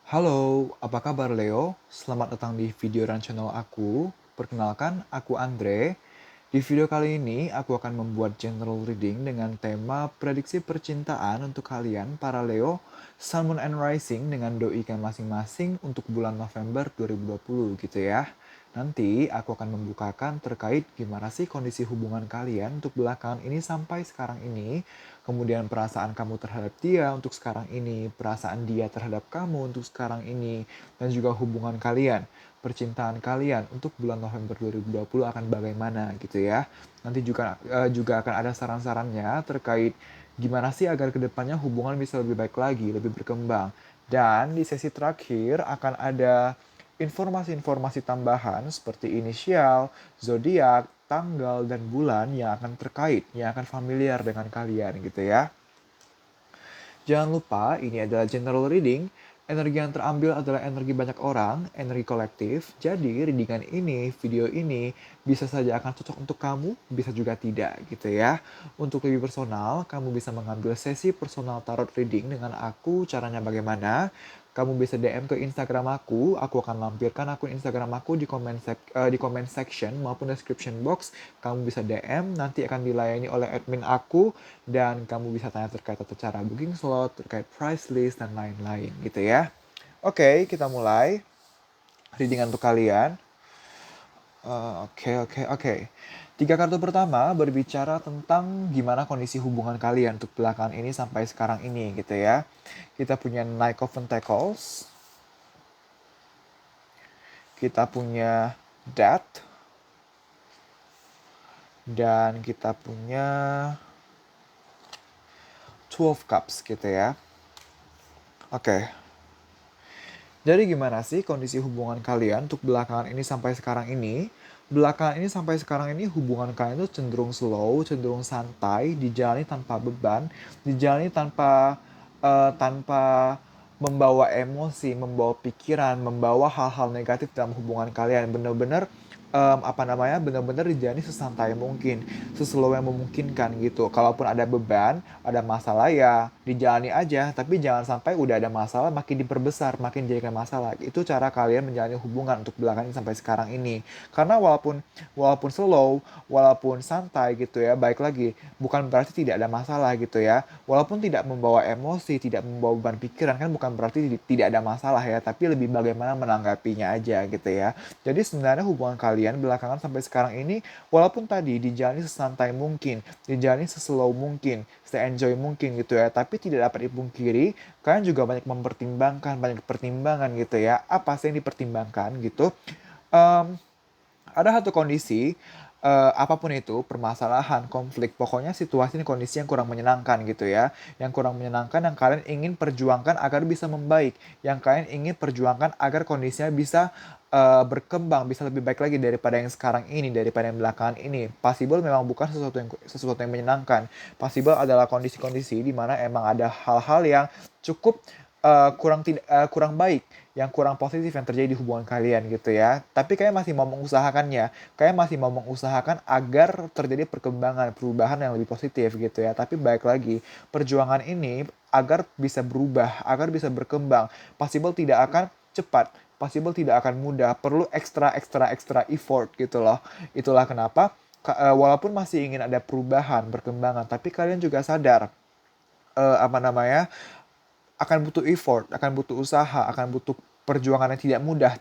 Halo, apa kabar Leo? Selamat datang di video dan channel aku. Perkenalkan, aku Andre. Di video kali ini, aku akan membuat general reading dengan tema prediksi percintaan untuk kalian, para Leo, Sun, Moon, and Rising dengan doi kalian masing-masing untuk bulan November 2020 gitu ya. Nanti aku akan membukakan terkait gimana sih kondisi hubungan kalian untuk belakangan ini sampai sekarang ini. Kemudian perasaan kamu terhadap dia untuk sekarang ini, perasaan dia terhadap kamu untuk sekarang ini, dan juga hubungan kalian, percintaan kalian untuk bulan November 2020 akan bagaimana gitu ya. Nanti juga akan ada saran-sarannya terkait gimana sih agar kedepannya hubungan bisa lebih baik lagi, lebih berkembang. Dan di sesi terakhir akan ada informasi-informasi tambahan seperti inisial, zodiak, tanggal, dan bulan yang akan terkait, yang akan familiar dengan kalian gitu ya. Jangan lupa, ini adalah general reading. Energi yang terambil adalah energi banyak orang, energi kolektif. Jadi, readingan ini, video ini, bisa saja akan cocok untuk kamu, bisa juga tidak gitu ya. Untuk lebih personal, kamu bisa mengambil sesi personal tarot reading dengan aku. Caranya bagaimana? Kamu bisa DM ke Instagram aku akan lampirkan akun Instagram aku di comment section maupun description box. Kamu bisa DM, nanti akan dilayani oleh admin aku dan kamu bisa tanya terkait tata cara booking slot, terkait price list, dan lain-lain gitu ya. Oke, kita mulai reading untuk kalian. Oke. Tiga kartu pertama berbicara tentang gimana kondisi hubungan kalian untuk belakangan ini sampai sekarang ini gitu ya. Kita punya Knight of Pentacles. Kita punya Death. Dan kita punya Two of Cups gitu ya. Oke. Jadi gimana sih kondisi hubungan kalian untuk belakangan ini sampai sekarang ini? Belakangan ini sampai sekarang ini hubungan kalian itu cenderung slow, cenderung santai, dijalani tanpa beban, dijalani tanpa membawa emosi, membawa pikiran, membawa hal-hal negatif dalam hubungan kalian. Bener-bener bener-bener dijalani sesantai mungkin, seslow yang memungkinkan gitu. Kalaupun ada beban, ada masalah ya dijalani aja, tapi jangan sampai udah ada masalah makin diperbesar, makin jadikan masalah. Itu cara kalian menjalani hubungan untuk belakangan sampai sekarang ini. Karena walaupun walaupun slow, walaupun santai gitu ya, baik lagi, bukan berarti tidak ada masalah gitu ya. Walaupun tidak membawa emosi, tidak membawa beban pikiran kan bukan berarti tidak ada masalah ya, tapi lebih bagaimana menanggapinya aja gitu ya. Jadi sebenarnya hubungan kalian belakangan sampai sekarang ini, walaupun tadi dijalani sesantai mungkin, dijalani seslow mungkin, se-enjoy mungkin gitu ya, tapi tidak dapat dipungkiri, kalian juga banyak mempertimbangkan, banyak pertimbangan gitu ya. Apa sih yang dipertimbangkan gitu? Em, ada satu kondisi, apapun itu, permasalahan, konflik, pokoknya situasi dan kondisi yang kurang menyenangkan gitu ya. Yang kurang menyenangkan yang kalian ingin perjuangkan agar bisa membaik. Yang kalian ingin perjuangkan agar kondisinya bisa berkembang, bisa lebih baik lagi daripada yang sekarang ini, daripada yang belakangan ini. Possible memang bukan sesuatu yang menyenangkan. Possible adalah kondisi-kondisi di mana emang ada hal-hal yang cukup kurang baik, yang kurang positif yang terjadi di hubungan kalian gitu ya. Tapi kalian masih mau mengusahakannya. Kalian masih mau mengusahakan agar terjadi perkembangan, perubahan yang lebih positif gitu ya. Tapi baik lagi, perjuangan ini agar bisa berubah, agar bisa berkembang, possible tidak akan cepat, possible tidak akan mudah, perlu ekstra effort gitu loh. Itulah kenapa walaupun masih ingin ada perubahan, perkembangan, tapi kalian juga sadar apa namanya akan butuh effort, akan butuh usaha, akan butuh perjuangan yang tidak mudah,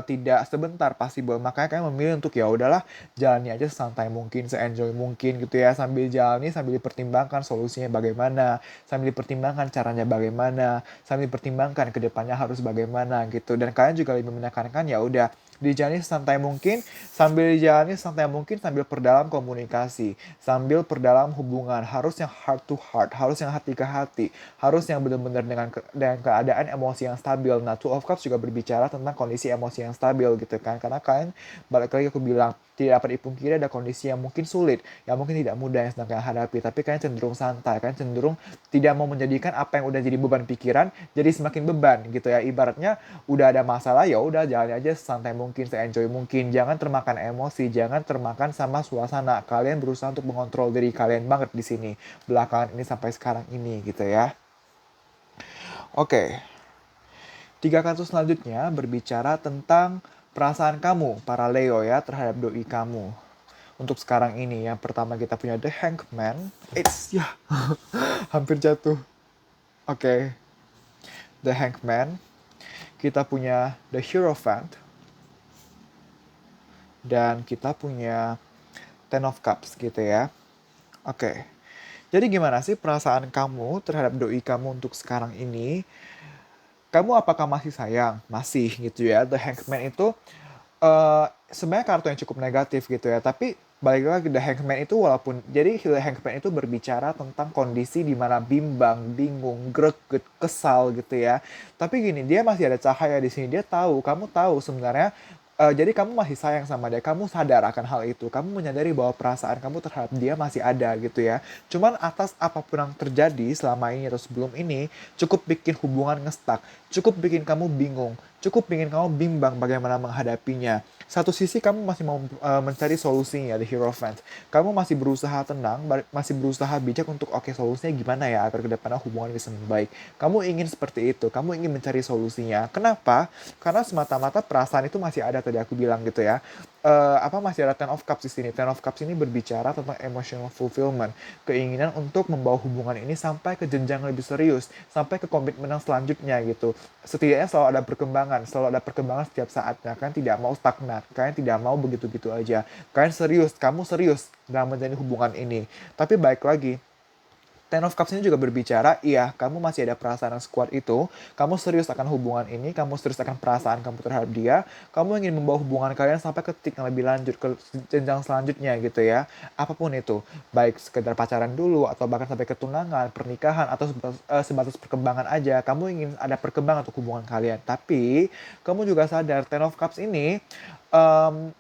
tidak sebentar pasti bahwa makanya kalian memilih untuk ya udahlah jalani aja santai mungkin, se-enjoy mungkin gitu ya, sambil jalani sambil dipertimbangkan solusinya bagaimana, sambil dipertimbangkan caranya bagaimana, sambil dipertimbangkan kedepannya harus bagaimana gitu. Dan kalian juga lebih menekankan ya udah dijalani santai mungkin, sambil dijalani santai mungkin sambil perdalam komunikasi, sambil perdalam hubungan, harus yang heart to heart, harus yang hati ke hati, harus yang benar-benar dengan keadaan emosi yang stabil. Nah, Two of Cups juga berbicara tentang kondisi emosi yang stabil gitu kan. Karena kalian, balik lagi aku bilang, tidak dapat dipungkiri ada kondisi yang mungkin sulit, yang mungkin tidak mudah yang sedang kalian hadapi. Tapi kalian cenderung santai, kalian cenderung tidak mau menjadikan apa yang udah jadi beban pikiran jadi semakin beban gitu ya. Ibaratnya udah ada masalah ya udah jalan aja santai mungkin, se-enjoy mungkin. Jangan termakan emosi, jangan termakan sama suasana. Kalian berusaha untuk mengontrol diri kalian banget di sini belakangan ini sampai sekarang ini gitu ya. Oke, Tiga kartu selanjutnya berbicara tentang perasaan kamu, para Leo ya, terhadap doi kamu. Untuk sekarang ini, yang pertama kita punya The Hangman. Ya, hampir jatuh. Oke, The Hangman. Kita punya The Hierophant. Dan kita punya Ten of Cups gitu ya. Oke. Jadi gimana sih perasaan kamu terhadap doi kamu untuk sekarang ini? Kamu apakah masih sayang? Masih gitu ya. The Hangman itu sebenarnya kartu yang cukup negatif gitu ya. Tapi balik lagi The Hangman itu walaupun jadi The Hangman itu berbicara tentang kondisi di mana bimbang, bingung, greget, kesal gitu ya. Tapi gini, dia masih ada cahaya di sini. Dia tahu, kamu tahu sebenarnya jadi kamu masih sayang sama dia, kamu sadar akan hal itu, kamu menyadari bahwa perasaan kamu terhadap dia masih ada gitu ya. Cuman atas apapun yang terjadi selama ini atau sebelum ini, cukup bikin hubungan ngestak, cukup bikin kamu bingung, cukup bikin kamu bimbang bagaimana menghadapinya. Satu sisi kamu masih mau mencari solusinya, The Hierophant. Kamu masih berusaha tenang, masih berusaha bijak untuk oke solusinya gimana ya agar kedepannya hubungan bisa membaik. Kamu ingin seperti itu, kamu ingin mencari solusinya. Kenapa? Karena semata-mata perasaan itu masih ada tadi aku bilang gitu ya. Masih ada Ten of Cups di sini. Ten of Cups ini berbicara tentang emotional fulfillment, keinginan untuk membawa hubungan ini sampai ke jenjang lebih serius, sampai ke komitmen yang selanjutnya gitu. Setidaknya selalu ada perkembangan setiap saatnya. Kalian tidak mau stagnan, kalian tidak mau begitu-gitu aja. Kalian serius, kamu serius dalam menjalin hubungan ini. Tapi baik lagi, Ten of Cups ini juga berbicara, iya, kamu masih ada perasaan yang sekuat itu, kamu serius akan hubungan ini, kamu serius akan perasaan kamu terhadap dia, kamu ingin membawa hubungan kalian sampai ke titik yang lebih lanjut, ke jenjang selanjutnya gitu ya. Apapun itu, baik sekedar pacaran dulu, atau bahkan sampai ke tunangan, pernikahan, atau sebatas perkembangan aja, kamu ingin ada perkembangan untuk hubungan kalian. Tapi, kamu juga sadar, Ten of Cups ini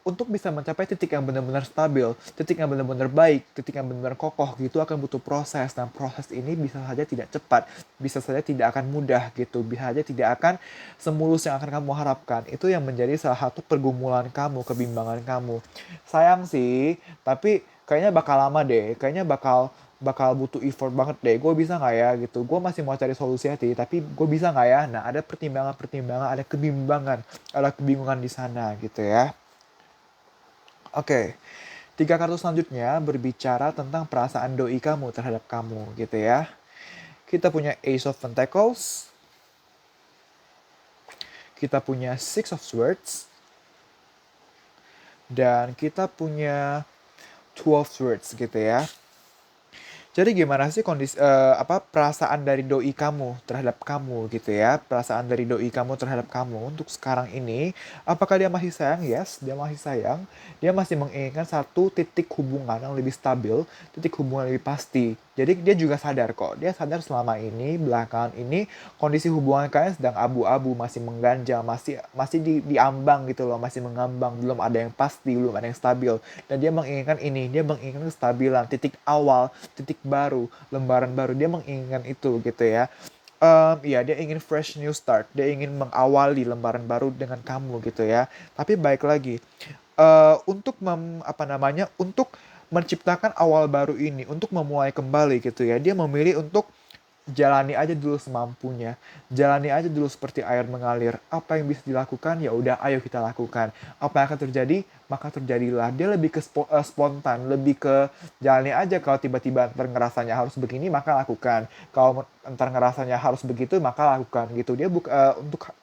untuk bisa mencapai titik yang benar-benar stabil, titik yang benar-benar baik, titik yang benar-benar kokoh gitu akan butuh proses. Dan proses ini bisa saja tidak cepat, bisa saja tidak akan mudah gitu, bisa saja tidak akan semulus yang akan kamu harapkan. Itu yang menjadi salah satu pergumulan kamu, kebimbangan kamu. Sayang sih, tapi kayaknya bakal lama deh, kayaknya bakal bakal butuh effort banget deh. Gue bisa nggak ya gitu. Gue masih mau cari solusi hati, tapi gue bisa nggak ya? Nah, ada pertimbangan-pertimbangan, ada kebimbangan, ada kebingungan di sana gitu ya. Oke, tiga kartu selanjutnya berbicara tentang perasaan doi kamu terhadap kamu gitu ya. Kita punya Ace of Pentacles, kita punya Six of Swords, dan kita punya Two of Swords gitu ya. Jadi gimana sih perasaan dari doi kamu terhadap kamu gitu ya? Perasaan dari doi kamu terhadap kamu untuk sekarang ini, apakah dia masih sayang? Yes, dia masih sayang. Dia masih menginginkan satu titik hubungan yang lebih stabil, titik hubungan yang lebih pasti. Jadi dia juga sadar kok. Dia sadar selama ini, belakangan ini kondisi hubungan kalian sedang abu-abu, masih mengganjal, masih diambang gitu loh, masih mengambang, belum ada yang pasti, belum ada yang stabil. Dan dia menginginkan ini, dia menginginkan kestabilan, titik awal, titik baru, lembaran baru. Dia menginginkan itu gitu ya. Iya, dia ingin fresh new start. Dia ingin mengawali lembaran baru dengan kamu gitu ya. Tapi baik lagi, untuk menciptakan awal baru ini, untuk memulai kembali gitu ya. Dia memilih untuk jalani aja dulu semampunya. Jalani aja dulu seperti air mengalir. Apa yang bisa dilakukan, ya udah ayo kita lakukan. Apa yang akan terjadi, maka terjadilah. Dia lebih ke spontan, lebih ke jalani aja. Kalau tiba-tiba ntar ngerasanya harus begini, maka lakukan. Kalau ntar ngerasanya harus begitu, maka lakukan gitu. Dia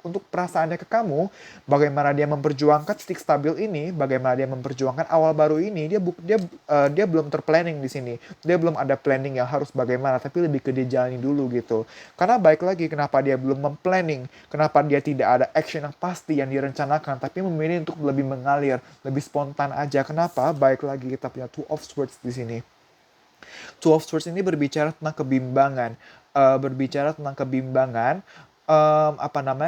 untuk perasaannya ke kamu, bagaimana dia memperjuangkan titik stabil ini, bagaimana dia memperjuangkan awal baru ini, dia belum terplanning di sini. Dia belum ada planning yang harus bagaimana, tapi lebih ke dia jalani dulu gitu. Karena baik lagi, kenapa dia belum memplanning, kenapa dia tidak ada action yang pasti yang direncanakan, tapi memilih untuk lebih mengalir, lebih spontan aja. Kenapa? Baik lagi kita punya Two of Swords di sini. Two of Swords ini berbicara tentang kebimbangan,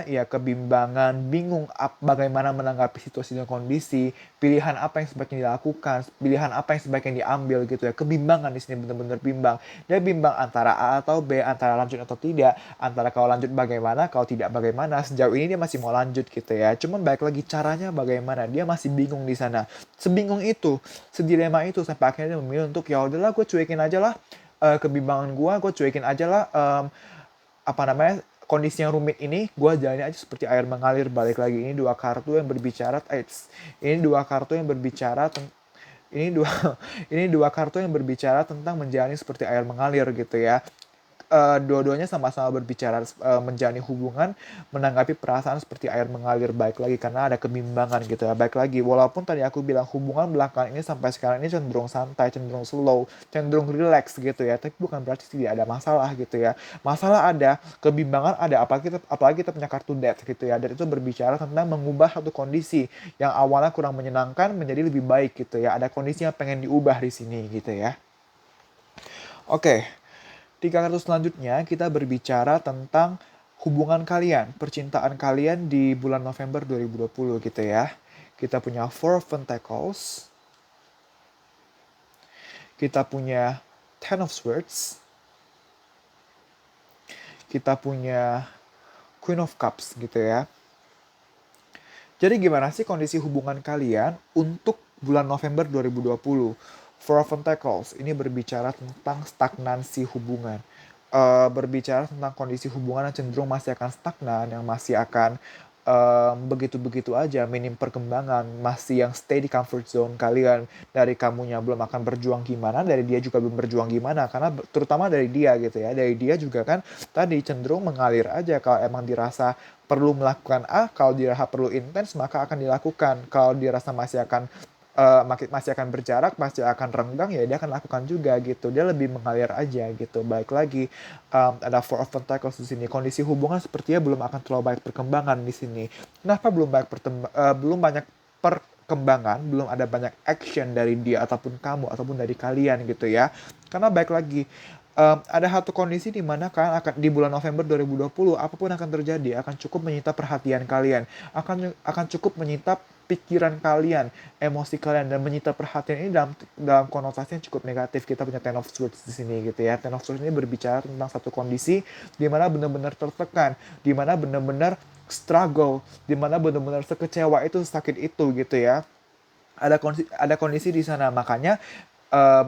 ya kebimbangan, bingung bagaimana menanggapi situasi dan kondisi, pilihan apa yang sebaiknya dilakukan, pilihan apa yang sebaiknya diambil gitu ya. Kebimbangan di sini benar-benar bimbang. Dia bimbang antara A atau B, antara lanjut atau tidak, antara kalau lanjut bagaimana, kalau tidak bagaimana. Sejauh ini dia masih mau lanjut gitu ya. Cuman baik lagi caranya bagaimana, dia masih bingung di sana. Sebingung itu, sedilema itu sampai akhirnya dia memilih untuk ya udahlah gue cuekin aja lah kebimbangan gue cuekin aja lah, kondisi yang rumit ini gue jalani aja seperti air mengalir. Balik lagi, ini dua kartu yang berbicara, ini dua kartu yang berbicara ini dua ini dua kartu yang berbicara tentang menjalani seperti air mengalir gitu ya. Dua-duanya sama-sama berbicara menjalani hubungan, menanggapi perasaan seperti air mengalir. Baik lagi karena ada kebimbangan gitu ya. Baik lagi, walaupun tadi aku bilang hubungan belakangan ini sampai sekarang ini cenderung santai, cenderung slow, cenderung relax gitu ya, tapi bukan berarti tidak ada masalah gitu ya. Masalah ada, kebimbangan ada, apalagi kita punya kartu death gitu ya. Dan itu berbicara tentang mengubah satu kondisi yang awalnya kurang menyenangkan menjadi lebih baik gitu ya. Ada kondisi yang pengen diubah di sini gitu ya. Oke, di kartu selanjutnya kita berbicara tentang hubungan kalian, percintaan kalian di bulan November 2020 gitu ya. Kita punya Four of Pentacles, kita punya Ten of Swords, kita punya Queen of Cups gitu ya. Jadi gimana sih kondisi hubungan kalian untuk bulan November 2020? Four of Pentacles ini berbicara tentang stagnansi hubungan. Berbicara tentang kondisi hubungan yang cenderung masih akan stagnan, yang masih akan begitu-begitu aja, minim perkembangan, masih yang stay di comfort zone kalian. Dari kamunya belum akan berjuang gimana, dari dia juga belum berjuang gimana, karena terutama dari dia gitu ya, dari dia juga kan tadi cenderung mengalir aja. Kalau emang dirasa perlu melakukan A, kalau dirasa perlu intens maka akan dilakukan. Kalau dirasa masih akan berjarak, masih akan renggang, ya dia akan lakukan juga gitu. Dia lebih mengalir aja gitu. Baik lagi, ada Four of Pentacles di sini. Kondisi hubungan sepertinya belum akan terlalu baik perkembangan di sini. Kenapa belum banyak perkembangan, belum ada banyak action dari dia ataupun kamu ataupun dari kalian gitu ya. Karena baik lagi, ada satu kondisi di mana kalian akan di bulan November 2020 apapun akan terjadi akan cukup menyita perhatian kalian, akan cukup menyita pikiran kalian, emosi kalian, dan menyita perhatian ini dalam dalam konotasi yang cukup negatif. Kita punya Ten of Swords di sini gitu ya. Ten of Swords ini berbicara tentang satu kondisi di mana benar-benar tertekan, di mana benar-benar struggle, di mana benar-benar sekecewa itu, sakit itu gitu ya. Ada kondisi di sana, makanya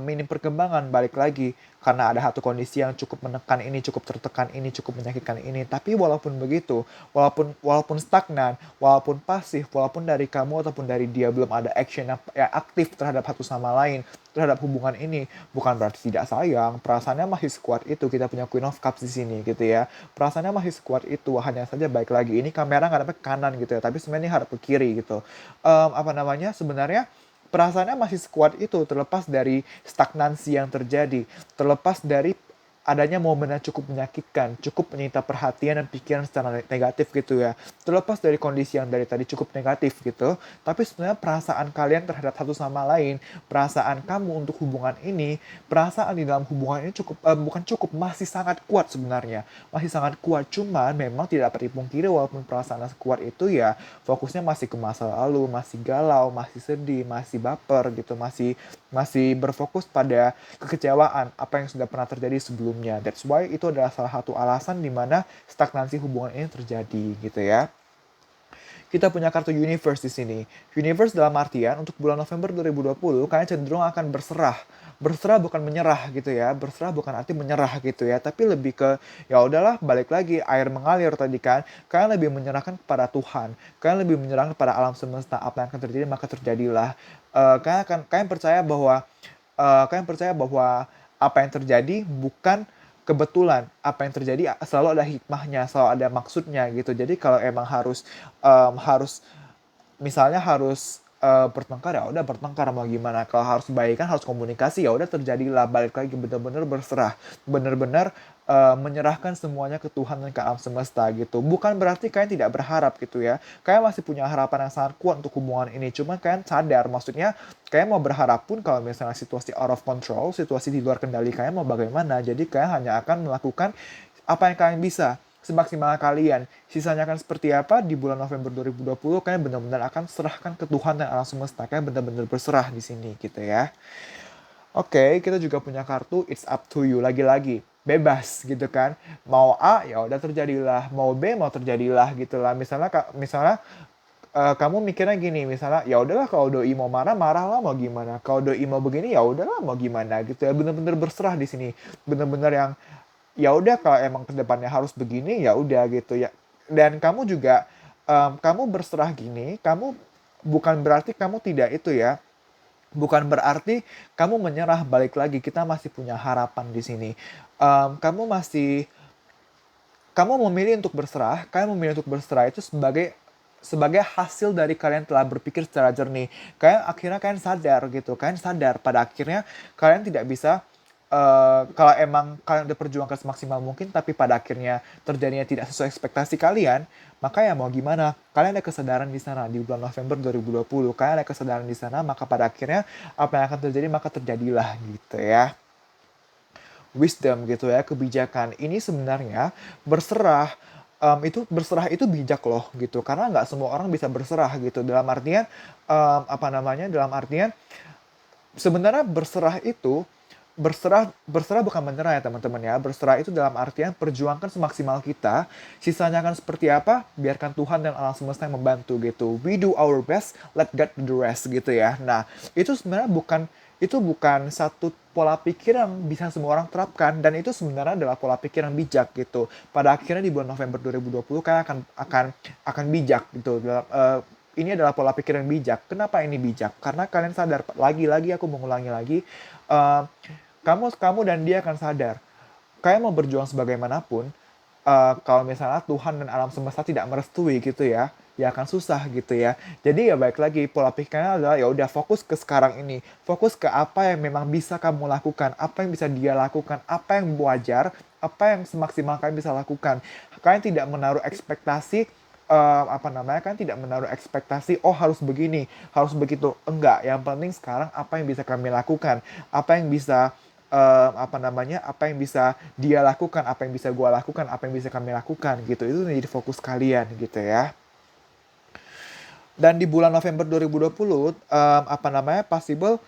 minim perkembangan. Balik lagi karena ada satu kondisi yang cukup menekan ini, cukup tertekan ini, cukup menyakitkan ini. Tapi walaupun begitu, walaupun stagnan, walaupun pasif, walaupun dari kamu ataupun dari dia belum ada action yang aktif terhadap satu sama lain, terhadap hubungan ini, bukan berarti tidak sayang. Perasaannya masih sekuat itu. Kita punya Queen of Cups di sini gitu ya. Perasaannya masih sekuat itu. Hanya saja baik lagi, ini kamera nggak dapat ke kanan gitu ya, tapi sebenarnya ini harap ke kiri gitu. Apa namanya, sebenarnya perasaannya masih sekuat itu, terlepas dari stagnansi yang terjadi, terlepas dari adanya momen yang cukup menyakitkan, cukup menyita perhatian dan pikiran secara negatif gitu ya. Terlepas dari kondisi yang dari tadi cukup negatif gitu, tapi sebenarnya perasaan kalian terhadap satu sama lain, perasaan kamu untuk hubungan ini, perasaan di dalam hubungan ini bukan cukup, masih sangat kuat sebenarnya. Masih sangat kuat, cuman memang tidak dapat dipungkiri walaupun perasaan sekuat itu ya, fokusnya masih ke masa lalu, masih galau, masih sedih, masih baper gitu, masih masih berfokus pada kekecewaan apa yang sudah pernah terjadi sebelumnya. That's why itu adalah salah satu alasan di mana stagnansi hubungan ini terjadi gitu ya. Kita punya kartu Universe di sini. Universe dalam artian untuk bulan November 2020 kalian cenderung akan berserah. Berserah bukan menyerah gitu ya. Berserah bukan arti menyerah gitu ya, tapi lebih ke ya udahlah, balik lagi air mengalir tadi kan. Kalian lebih menyerahkan kepada Tuhan. Kalian lebih menyerahkan kepada alam semesta. Apa yang akan terjadi maka terjadilah. Kalian percaya bahwa apa yang terjadi bukan kebetulan. Apa yang terjadi selalu ada hikmahnya, selalu ada maksudnya gitu. Jadi kalau emang harus misalnya harus bertengkar, ya udah bertengkar, mau gimana. Kalau harus baikan, harus komunikasi, ya udah terjadilah. Balik lagi, benar-benar berserah, benar-benar menyerahkan semuanya ke Tuhan dan ke alam semesta gitu. Bukan berarti kalian tidak berharap gitu ya. Kalian masih punya harapan yang sangat kuat untuk hubungan ini. Cuma kalian sadar, maksudnya kalian mau berharap pun kalau misalnya situasi out of control, situasi di luar kendali kalian mau bagaimana. Jadi kalian hanya akan melakukan apa yang kalian bisa semaksimal kalian. Sisanya akan seperti apa di bulan November 2020, kalian benar-benar akan serahkan ke Tuhan dan alam semesta. Kalian benar-benar berserah di sini gitu ya. Oke, kita juga punya kartu It's Up to You. Lagi-lagi bebas gitu kan. Mau A ya udah terjadilah, mau B mau terjadilah gitu lah. Misalnya kamu mikirnya gini, misalnya ya udahlah, kalau doi mau marah marahlah, mau gimana. Kalau doi mau begini ya udahlah, mau gimana gitu ya. Bener-bener berserah di sini. Bener-bener yang ya udah kalau emang kedepannya harus begini ya udah gitu ya. Dan kamu juga kamu berserah gini, kamu bukan berarti kamu tidak itu ya. Bukan berarti kamu menyerah, balik lagi kita masih punya harapan di sini. Kamu masih kamu memilih untuk berserah, kalian memilih untuk berserah itu sebagai sebagai hasil dari kalian telah berpikir secara jernih. Kalian akhirnya kalian sadar gitu, kalian sadar pada akhirnya kalian tidak bisa kalau emang kalian udah perjuangkan semaksimal mungkin tapi pada akhirnya terjadinya tidak sesuai ekspektasi kalian, maka ya mau gimana? Kalian ada kesadaran di sana di bulan November 2020, kalian ada kesadaran di sana, maka pada akhirnya apa yang akan terjadi maka terjadilah gitu ya. Wisdom gitu ya, kebijakan. Ini sebenarnya berserah, itu berserah itu bijak loh gitu, karena nggak semua orang bisa berserah gitu. Dalam artian, apa namanya, dalam artian sebenarnya berserah itu, berserah berserah bukan menyerah ya teman-teman ya. Berserah itu dalam artian perjuangkan semaksimal kita, sisanya akan seperti apa, biarkan Tuhan dan alam semesta yang membantu gitu. We do our best, let God do the rest gitu ya. Nah, itu bukan satu pola pikir yang bisa semua orang terapkan, dan itu sebenarnya adalah pola pikir yang bijak gitu. Pada akhirnya di bulan November 2020 kalian akan bijak gitu dalam ini adalah pola pikir yang bijak. Kenapa ini bijak? Karena kalian sadar, lagi-lagi aku mengulangi lagi, eh, kamu dan dia akan sadar, kalian mau berjuang sebagaimanapun, kalau misalnya Tuhan dan alam semesta tidak merestui gitu ya akan susah gitu ya. Jadi ya baik lagi pola pikirnya adalah ya udah fokus ke sekarang ini, fokus ke apa yang memang bisa kamu lakukan, apa yang bisa dia lakukan, apa yang wajar, apa yang semaksimal kalian bisa lakukan. Kalian tidak menaruh ekspektasi, apa namanya, kan tidak menaruh ekspektasi oh harus begini, harus begitu, enggak. Yang penting sekarang apa yang bisa kami lakukan, apa yang bisa apa namanya, apa yang bisa dia lakukan, apa yang bisa gua lakukan, apa yang bisa kami lakukan gitu. Itu menjadi fokus kalian gitu ya. Dan di bulan November 2020, apa namanya, possible,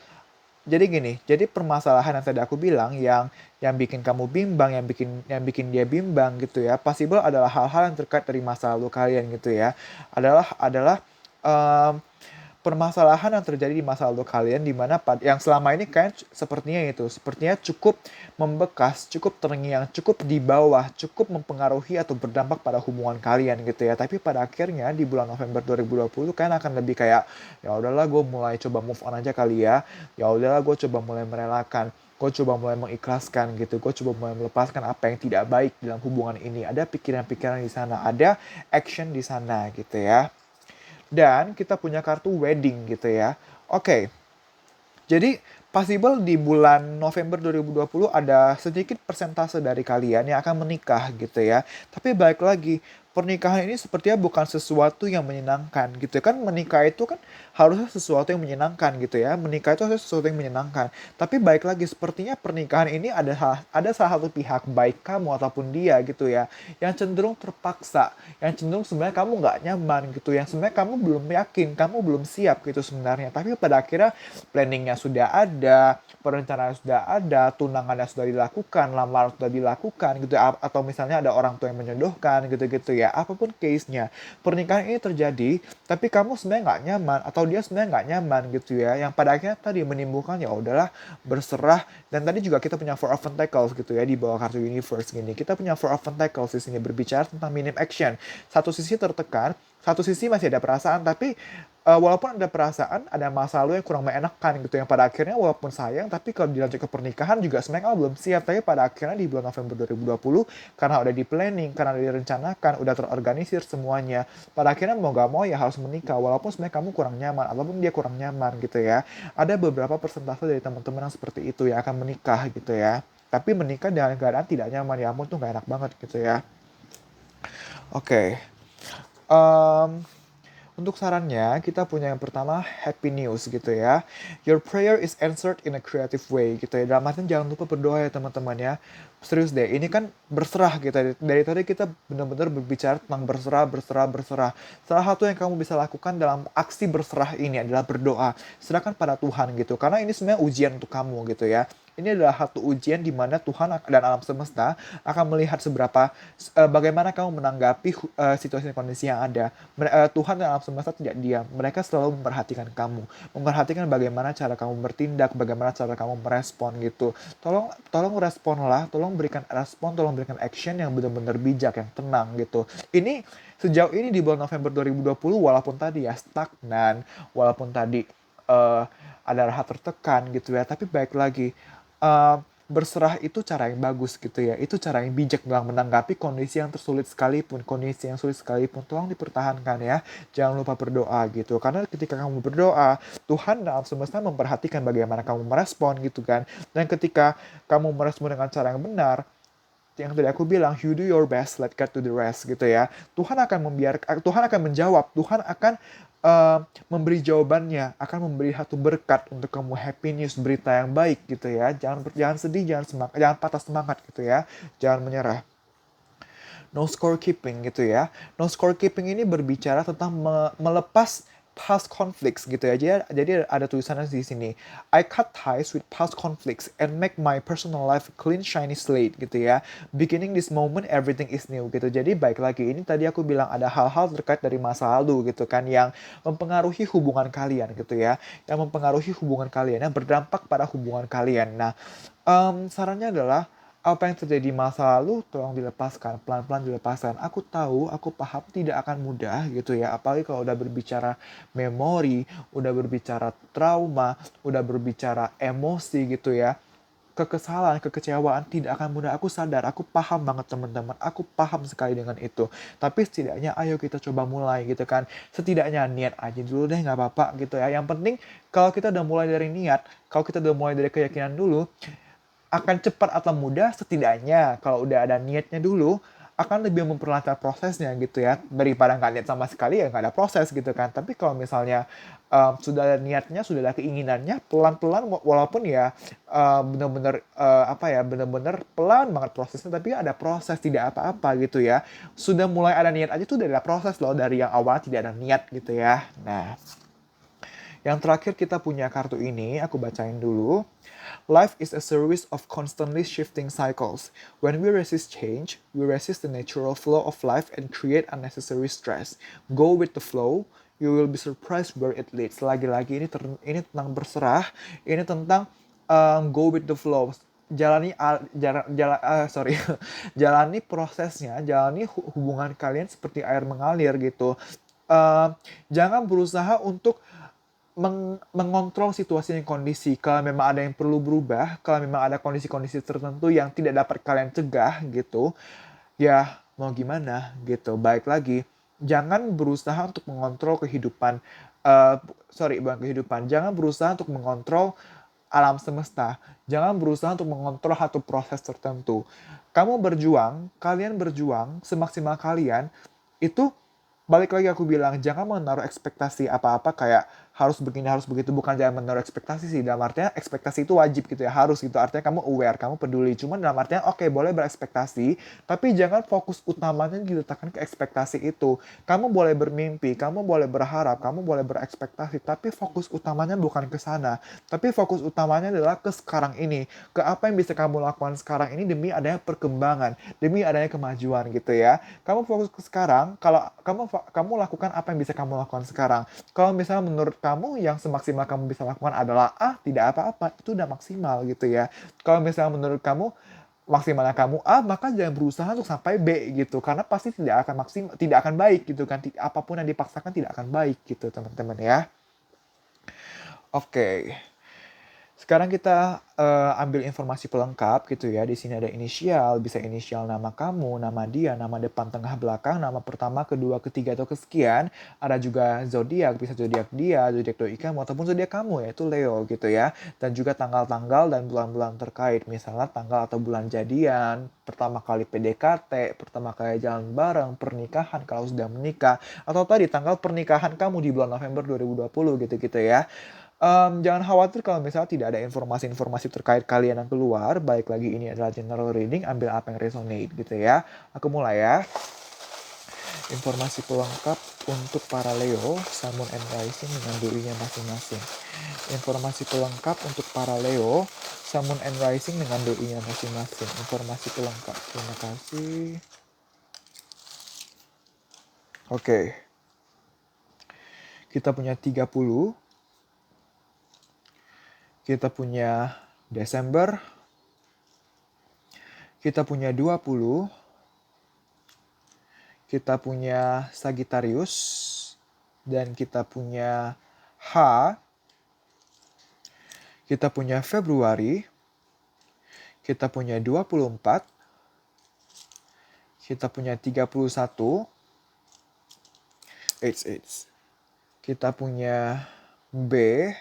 jadi gini, jadi permasalahan yang tadi aku bilang, yang bikin kamu bimbang, yang bikin dia bimbang gitu ya, possible adalah hal-hal yang terkait dari masa lalu kalian gitu ya. Adalah em, permasalahan yang terjadi di masa lalu kalian, di mana yang selama ini kalian sepertinya cukup membekas, cukup terngiang, cukup di bawah, cukup mempengaruhi atau berdampak pada hubungan kalian gitu ya. Tapi pada akhirnya di bulan November 2020 kalian akan lebih kayak ya udahlah gue mulai coba move on aja kali ya. Ya udahlah gue coba mulai merelakan, gue coba mulai mengikhlaskan gitu, gue coba mulai melepaskan apa yang tidak baik dalam hubungan ini. Ada pikiran-pikiran di sana, ada action di sana gitu ya. Dan kita punya kartu wedding gitu ya. Oke, jadi possible di bulan November 2020 ada sedikit persentase dari kalian yang akan menikah gitu ya. Tapi balik lagi, pernikahan ini sepertinya bukan sesuatu yang menyenangkan gitu ya. Kan menikah itu kan harusnya sesuatu yang menyenangkan gitu ya. Menikah itu harusnya sesuatu yang menyenangkan. Tapi balik lagi, sepertinya pernikahan ini ada salah satu pihak, baik kamu ataupun dia gitu ya, yang cenderung terpaksa, yang cenderung sebenarnya kamu nggak nyaman gitu, yang sebenarnya kamu belum yakin, kamu belum siap gitu sebenarnya. Tapi pada akhirnya planningnya sudah ada, perencanaan sudah ada, tunangannya sudah dilakukan, lamaran sudah dilakukan gitu ya, atau misalnya ada orang tua yang menjodohkan gitu-gitu ya, apapun case-nya. Pernikahan ini terjadi, tapi kamu sebenarnya nggak nyaman, atau dia sebenarnya nggak nyaman gitu ya, yang pada akhirnya tadi menimbulkan ya udahlah berserah. Dan tadi juga kita punya Four of Pentacles gitu ya, di bawah kartu Universe gini. Kita punya Four of Pentacles di sini berbicara tentang minim action. Satu sisi tertekan, satu sisi masih ada perasaan, tapi walaupun ada perasaan, ada masa lalu yang kurang mengenakan gitu, yang pada akhirnya walaupun sayang, tapi kalau dilanjut ke pernikahan juga sebenarnya kamu belum siap. Tapi pada akhirnya di bulan November 2020, karena udah di planning, karena udah direncanakan, udah terorganisir semuanya, pada akhirnya mau gak mau ya harus menikah, walaupun sebenarnya kamu kurang nyaman, ataupun dia kurang nyaman gitu ya. Ada beberapa persentase dari teman-teman yang seperti itu yang akan menikah gitu ya. Tapi menikah dengan keadaan tidak nyaman, ya ampun tuh gak enak banget gitu ya. Oke. Em, untuk sarannya, kita punya yang pertama, happy news gitu ya. Your prayer is answered in a creative way gitu ya. Dalam artian jangan lupa berdoa ya teman-teman ya. Serius deh, ini kan berserah gitu ya. Dari tadi kita benar-benar berbicara tentang berserah, berserah, berserah. Salah satu yang kamu bisa lakukan dalam aksi berserah ini adalah berdoa. Serahkan pada Tuhan gitu. Karena ini sebenarnya ujian untuk kamu gitu ya. Ini adalah satu ujian di mana Tuhan dan alam semesta akan melihat bagaimana kamu menanggapi situasi dan kondisi yang ada. Tuhan dan alam semesta tidak diam. Mereka selalu memperhatikan kamu, memperhatikan bagaimana cara kamu bertindak, bagaimana cara kamu merespon gitu. Tolong responlah, tolong berikan respon, tolong berikan action yang benar-benar bijak, yang tenang gitu. Ini sejauh ini di bulan November 2020, walaupun tadi ya stagnan, walaupun tadi eh, ada rasa tertekan gitu ya, tapi baik lagi, eh, berserah itu cara yang bagus gitu ya, itu cara yang bijak dalam menanggapi kondisi yang tersulit sekalipun, kondisi yang sulit sekalipun, tolong dipertahankan ya, jangan lupa berdoa gitu, karena ketika kamu berdoa, Tuhan dalam semesta memperhatikan bagaimana kamu merespon gitu kan, dan ketika kamu merespon dengan cara yang benar, yang tadi aku bilang, you do your best, let God do the rest gitu ya. Tuhan akan menjawab, Tuhan akan uh, memberi jawabannya, akan memberi satu berkat untuk kamu, happy news, berita yang baik gitu ya. Jangan sedih, jangan patah semangat gitu ya. Jangan menyerah. No scorekeeping gitu ya. No scorekeeping ini berbicara tentang melepas past conflicts gitu ya. Jadi ada tulisannya di sini. I cut ties with past conflicts and make my personal life a clean shiny slate gitu ya. Beginning this moment everything is new gitu. Jadi baik lagi, ini tadi aku bilang ada hal-hal terkait dari masa lalu gitu kan yang mempengaruhi hubungan kalian gitu ya. Yang mempengaruhi hubungan kalian, yang berdampak pada hubungan kalian. Nah, sarannya adalah apa yang terjadi di masa lalu tolong dilepaskan, pelan-pelan dilepaskan. Aku tahu, aku paham tidak akan mudah gitu ya. Apalagi kalau udah berbicara memori, udah berbicara trauma, udah berbicara emosi gitu ya. Kekesalan, kekecewaan tidak akan mudah. Aku sadar, aku paham banget teman-teman. Aku paham sekali dengan itu. Tapi setidaknya ayo kita coba mulai gitu kan. Setidaknya niat aja dulu deh, nggak apa-apa gitu ya. Yang penting kalau kita udah mulai dari niat, kalau kita udah mulai dari keyakinan dulu, akan cepat atau mudah, setidaknya kalau udah ada niatnya dulu akan lebih memperlancar prosesnya gitu ya, daripada nggak niat sama sekali ya nggak ada proses gitu kan. Tapi kalau misalnya sudah ada niatnya, sudah ada keinginannya, pelan-pelan walaupun ya bener-bener apa ya, bener-bener pelan banget prosesnya, tapi ada proses, tidak apa-apa gitu ya. Sudah mulai ada niat aja tuh udah ada proses loh, dari yang awal tidak ada niat gitu ya. Nah, yang terakhir kita punya kartu ini, aku bacain dulu. Life is a series of constantly shifting cycles. When we resist change, we resist the natural flow of life and create unnecessary stress. Go with the flow, you will be surprised where it leads. Lagi-lagi ini tentang berserah, ini tentang go with the flow. Sorry, jalani prosesnya, jalani hubungan kalian seperti air mengalir gitu. Jangan berusaha untuk mengontrol situasi dan kondisi. Kalau memang ada yang perlu berubah, kalau memang ada kondisi-kondisi tertentu yang tidak dapat kalian cegah gitu, ya mau gimana gitu. Baik lagi, jangan berusaha untuk mengontrol kehidupan, bukan kehidupan, jangan berusaha untuk mengontrol alam semesta. Jangan berusaha untuk mengontrol satu proses tertentu. Kalian berjuang semaksimal kalian, itu balik lagi aku bilang, jangan menaruh ekspektasi apa-apa kayak harus begini, harus begitu. Bukan jangan menaruh ekspektasi sih. Dalam artinya ekspektasi itu wajib gitu ya, harus gitu. Artinya kamu aware, kamu peduli. Cuman dalam artinya oke, boleh berekspektasi, tapi jangan fokus utamanya diletakkan ke ekspektasi itu. Kamu boleh bermimpi, kamu boleh berharap, kamu boleh berekspektasi, tapi fokus utamanya bukan ke sana. Tapi fokus utamanya adalah ke sekarang ini. Ke apa yang bisa kamu lakukan sekarang ini demi adanya perkembangan, demi adanya kemajuan gitu ya. Kamu fokus ke sekarang, kalau kamu lakukan apa yang bisa kamu lakukan sekarang. Kalau misalnya menurut kamu yang semaksimal kamu bisa lakukan adalah A, tidak apa-apa, itu udah maksimal gitu ya. Kalau misalnya menurut kamu maksimalnya kamu A, maka jangan berusaha untuk sampai B gitu, karena pasti tidak akan maksimal, tidak akan baik gitu kan. Apapun yang dipaksakan tidak akan baik gitu teman-teman ya. Oke. Sekarang kita ambil informasi pelengkap gitu ya. Di sini ada inisial, bisa inisial nama kamu, nama dia, nama depan, tengah, belakang, nama pertama, kedua, ketiga, atau kesekian. Ada juga zodiak, bisa zodiak dia, zodiak doi kamu, ataupun zodiak kamu, yaitu Leo gitu ya. Dan juga tanggal-tanggal dan bulan-bulan terkait, misalnya tanggal atau bulan jadian, pertama kali PDKT, pertama kali jalan bareng, pernikahan kalau sudah menikah, atau tadi tanggal pernikahan kamu di bulan November 2020 gitu-gitu ya. Jangan khawatir kalau misalnya tidak ada informasi-informasi terkait kalian yang keluar. Baik lagi, ini adalah general reading, ambil apa yang resonate gitu ya. Aku mulai ya. Informasi pelengkap untuk para Leo, Sun, Moon, and Rising dengan doi-nya masing-masing. Informasi pelengkap untuk para Leo, Sun, Moon, and Rising dengan doi-nya masing-masing. Informasi pelengkap. Terima kasih. Oke. Kita punya 30. Kita punya Desember. Kita punya 20. Kita punya Sagittarius, dan kita punya H, kita punya Februari, kita punya 24, kita punya 31, kita punya B,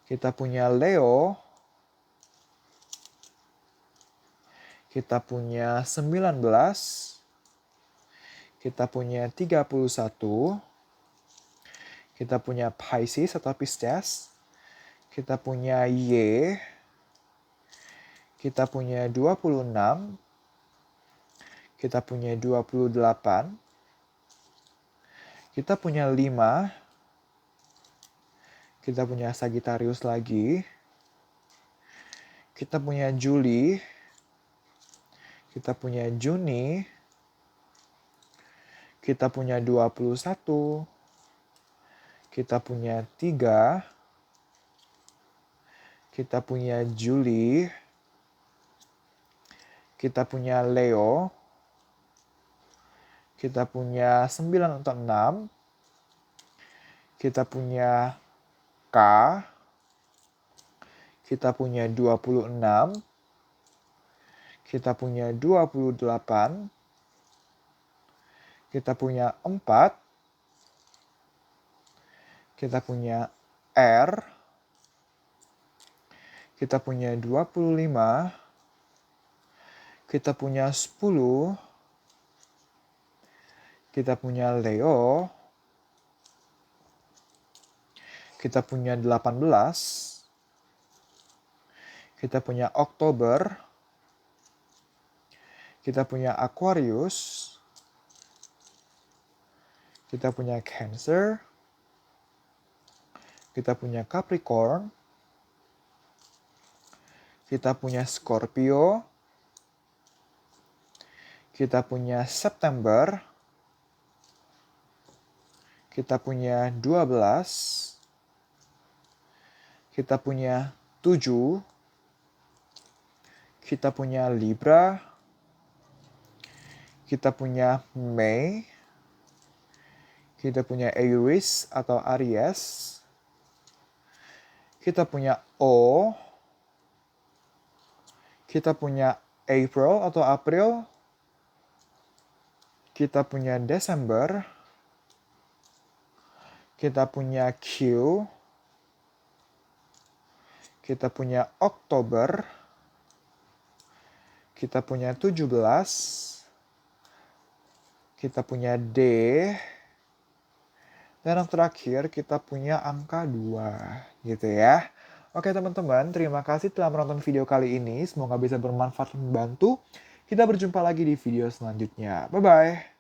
kita punya Leo, kita punya 19, kita punya 31, kita punya Pisces atau Pisces, kita punya Y, kita punya 26, kita punya 28, kita punya 5, kita punya Sagittarius lagi, kita punya Juli, kita punya Juni, kita punya 21, kita punya 3, kita punya Juli, kita punya Leo, kita punya 9 untuk 6, kita punya K, kita punya 26, kita punya 28, kita punya 4, kita punya R, kita punya 25, kita punya 10, kita punya Leo, kita punya 18, kita punya Oktober, kita punya Aquarius, kita punya Cancer, kita punya Capricorn, kita punya Scorpio, kita punya September, kita punya 12, kita punya 7, kita punya Libra, kita punya Mei, kita punya Aries atau Aries, kita punya O, kita punya April atau April, kita punya Desember, kita punya Q, kita punya Oktober, kita punya 17, kita punya D, dan yang terakhir kita punya angka 2 gitu ya. Oke teman-teman, terima kasih telah menonton video kali ini. Semoga bisa bermanfaat dan membantu. Kita berjumpa lagi di video selanjutnya. Bye-bye.